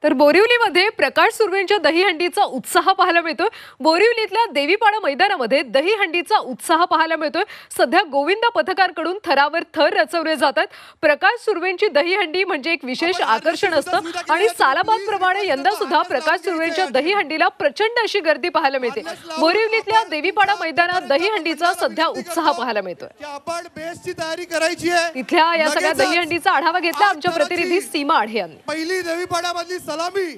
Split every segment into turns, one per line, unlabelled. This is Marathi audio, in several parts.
तर बोरिवलीमध्ये प्रकाश सुर्वेंच्या दहीहंडीचा उत्साह पाहायला मिळतोय। बोरिवलीतल्या देवीपाडा मैदानामध्ये दहीहंडीचा उत्साह पाहायला मिळतोय। सध्या गोविंद पथकांकडून थरावर थर रचवले जातात। प्रकाश सुर्वेंची दहीहंडी म्हणजे एक विशेष आकर्षण असतं आणि सालाबादप्रमाणे यंदा सुद्धा प्रकाश सुर्वेंच्या दहीहंडीला प्रचंड अशी गर्दी पाहायला मिळते। बोरिवलीतल्या देवीपाडा मैदानात दहीहंडीचा सध्या उत्साह पाहायला मिळतोय।
आपण बेसची तयारी करायची आहे।
इथल्या या सगळ्या दहीहंडीचा आढावा घेतला आमच्या प्रतिनिधी सीमा आढे यांनी।
पहिली देवीपाड्यामधली सलामी।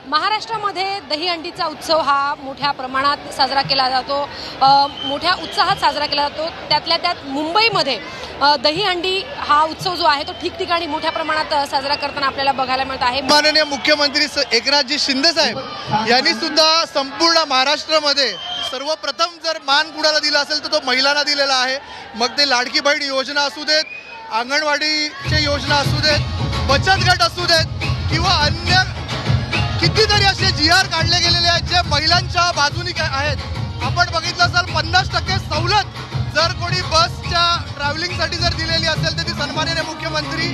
महाराष्ट्रामध्ये दहीहंडीचा उत्सव हा मोठ्या प्रमाणात साजरा केला जातो, मोठ्या उत्साहात साजरा केला जातो। त्यातल्या त्यात मुंबईमध्ये दहीहंडी हा उत्सव जो आहे तो ठिकठिकाणी मोठ्या प्रमाणात साजरा करताना आपल्याला बघायला मिळत आहे।
माननीय मुख्यमंत्री एकनाथजी शिंदे साहेब यांनी सुद्धा संपूर्ण महाराष्ट्रामध्ये सर्वप्रथम जर मान कुणाला दिला असेल तर तो महिलांना दिलेला आहे। मग ते लाडकी बहीण योजना असू देत, अंगणवाडीची योजना असू देत, बचत गट असू देत किंवा अन्य कितीतरी असे GR काढले गेलेले आहेत जे महिलांच्या बाजूनी आहेत। आपण बघितलं असेल 50% सवलत जर कोणी बसच्या ट्रॅव्हलिंगसाठी जर दिलेली असेल तर ती सन्माननीय मुख्यमंत्री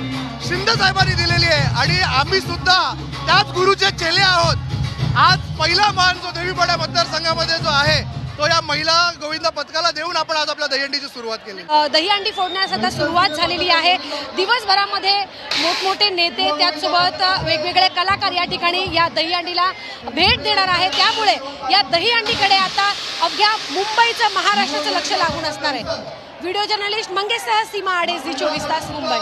शिंदे साहेबांनी दिलेली आहे आणि आम्ही सुद्धा त्याच गुरुचे चेले आहोत। आज पहिला मान जो देवीपाडा मतदारसंघामध्ये जो आहे तो या महिला गोविंद पथकाला देऊन आपण आज आपल्या दहीहंडीची सुरुवात केली।
दहीहंडी फोडण्यास आता सुरुवात झालेली आहे। दिवसभरामध्ये मोठमोठे नेते त्याचसोबत वेगवेगळे कलाकार या ठिकाणी या दहीहंडीला भेट देणार आहे। त्यामुळे या दहीहंडीकडे आता अवघ्या मुंबईचं, महाराष्ट्राचं लक्ष लागून असणार आहे। व्हिडिओ जर्नलिस्ट मंगेशसह सीमा आढे, झी 24 तास, मुंबई।